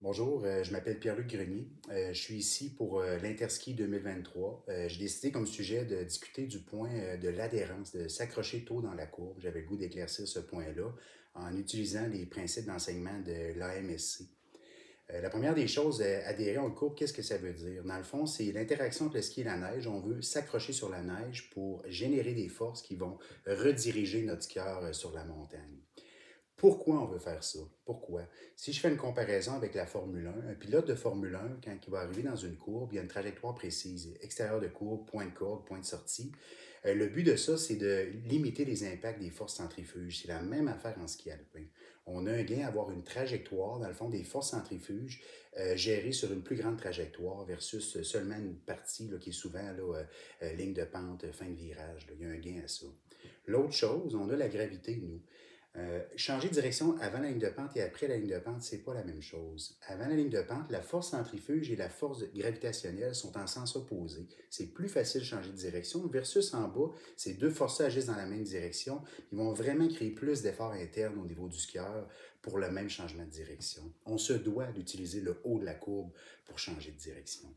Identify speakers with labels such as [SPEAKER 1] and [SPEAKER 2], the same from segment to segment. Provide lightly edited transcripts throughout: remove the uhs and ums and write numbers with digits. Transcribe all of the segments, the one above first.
[SPEAKER 1] Bonjour, je m'appelle Pierre-Luc Grenier. Je suis ici pour l'Interski 2023. J'ai décidé comme sujet de discuter du point de l'adhérence, de s'accrocher tôt dans la courbe. J'avais le goût d'éclaircir ce point-là en utilisant les principes d'enseignement de l'AMSC. La première des choses, adhérer en courbe, qu'est-ce que ça veut dire? Dans le fond, c'est l'interaction entre le ski et la neige. On veut s'accrocher sur la neige pour générer des forces qui vont rediriger notre skieur sur la montagne. Pourquoi on veut faire ça? Pourquoi? Si je fais une comparaison avec la Formule 1, un pilote de Formule 1, quand il va arriver dans une courbe, il y a une trajectoire précise, extérieur de courbe, point de corde, point de sortie. Le but de ça, c'est de limiter les impacts des forces centrifuges. C'est la même affaire en ski alpin. On a un gain à avoir une trajectoire, dans le fond, des forces centrifuges gérées sur une plus grande trajectoire versus seulement une partie là, qui est souvent là, ligne de pente, fin de virage. Là. Il y a un gain à ça. L'autre chose, on a la gravité, nous. Changer de direction avant la ligne de pente et après la ligne de pente, c'est pas la même chose. Avant la ligne de pente, la force centrifuge et la force gravitationnelle sont en sens opposé. C'est plus facile de changer de direction versus en bas, ces deux forces agissent dans la même direction. Ils vont vraiment créer plus d'efforts internes au niveau du skieur pour le même changement de direction. On se doit d'utiliser le haut de la courbe pour changer de direction.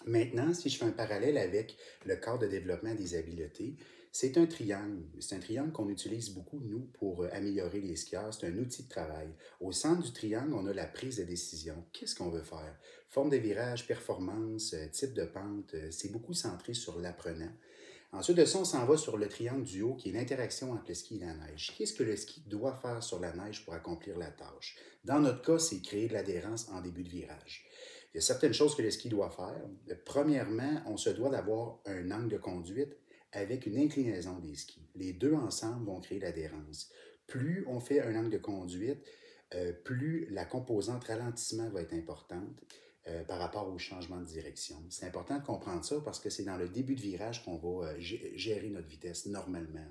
[SPEAKER 1] Maintenant, si je fais un parallèle avec le cadre de développement des habiletés, c'est un triangle. C'est un triangle qu'on utilise beaucoup, nous, pour améliorer les skieurs. C'est un outil de travail. Au centre du triangle, on a la prise de décision. Qu'est-ce qu'on veut faire? Forme de virage, performance, type de pente, c'est beaucoup centré sur l'apprenant. Ensuite de ça, on s'en va sur le triangle du haut, qui est l'interaction entre le ski et la neige. Qu'est-ce que le ski doit faire sur la neige pour accomplir la tâche? Dans notre cas, c'est créer de l'adhérence en début de virage. Il y a certaines choses que le ski doit faire. Premièrement, on se doit d'avoir un angle de conduite avec une inclinaison des skis. Les deux ensemble vont créer l'adhérence. Plus on fait un angle de conduite, plus la composante ralentissement va être importante par rapport au changement de direction. C'est important de comprendre ça parce que c'est dans le début de virage qu'on va gérer notre vitesse normalement.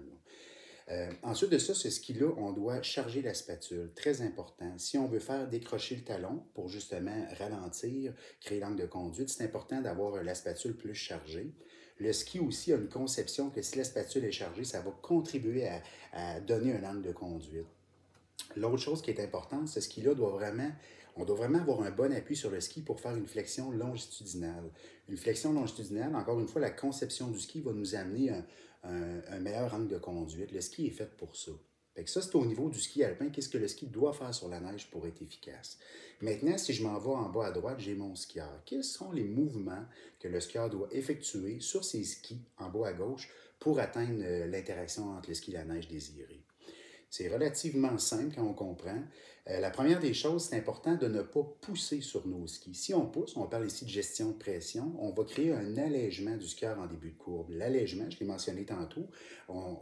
[SPEAKER 1] Ensuite de ça, ce ski-là, on doit charger la spatule. Très important. Si on veut faire décrocher le talon pour justement ralentir, créer l'angle de conduite, c'est important d'avoir la spatule plus chargée. Le ski aussi a une conception que si la spatule est chargée, ça va contribuer à donner un angle de conduite. L'autre chose qui est importante, ce ski-là on doit vraiment avoir un bon appui sur le ski pour faire une flexion longitudinale. Une flexion longitudinale, encore une fois, la conception du ski va nous amener un meilleur angle de conduite. Le ski est fait pour ça. Fait que ça, c'est au niveau du ski alpin. Qu'est-ce que le ski doit faire sur la neige pour être efficace? Maintenant, si je m'en vais en bas à droite, j'ai mon skieur. Quels sont les mouvements que le skieur doit effectuer sur ses skis en bas à gauche pour atteindre l'interaction entre le ski et la neige désirée? C'est relativement simple quand on comprend. La première des choses, c'est important de ne pas pousser sur nos skis. Si on pousse, on parle ici de gestion de pression, on va créer un allègement du skieur en début de courbe. L'allègement, je l'ai mentionné tantôt,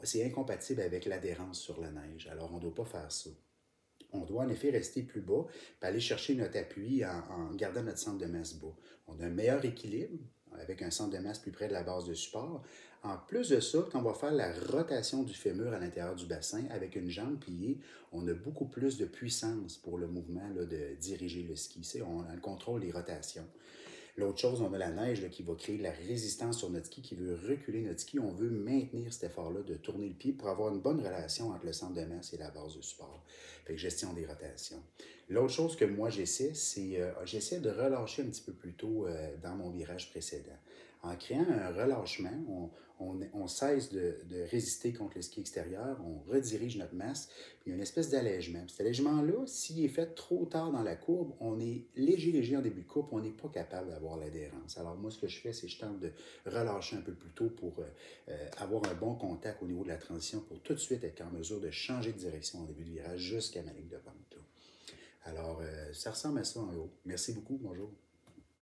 [SPEAKER 1] c'est incompatible avec l'adhérence sur la neige. Alors, on ne doit pas faire ça. On doit en effet rester plus bas et aller chercher notre appui en gardant notre centre de masse bas. On a un meilleur équilibre avec un centre de masse plus près de la base de support. En plus de ça, quand on va faire la rotation du fémur à l'intérieur du bassin avec une jambe pliée, on a beaucoup plus de puissance pour le mouvement là, de diriger le ski. On a le contrôle des rotations. L'autre chose, on a la neige là, qui va créer de la résistance sur notre ski, qui veut reculer notre ski. On veut maintenir cet effort-là de tourner le pied pour avoir une bonne relation entre le centre de masse et la base de support. Fait que gestion des rotations. L'autre chose que moi j'essaie, c'est j'essaie de relâcher un petit peu plus tôt dans mon virage précédent. En créant un relâchement, on cesse de résister contre le ski extérieur, on redirige notre masse, puis il y a une espèce d'allègement. Cet allègement-là, s'il est fait trop tard dans la courbe, on est léger en début de courbe, on n'est pas capable d'avoir l'adhérence. Alors moi, ce que je fais, c'est que je tente de relâcher un peu plus tôt pour avoir un bon contact au niveau de la transition pour tout de suite être en mesure de changer de direction en début de virage jusqu'à ma ligne de pente. Alors, ça ressemble à ça en haut. Merci beaucoup, bonjour.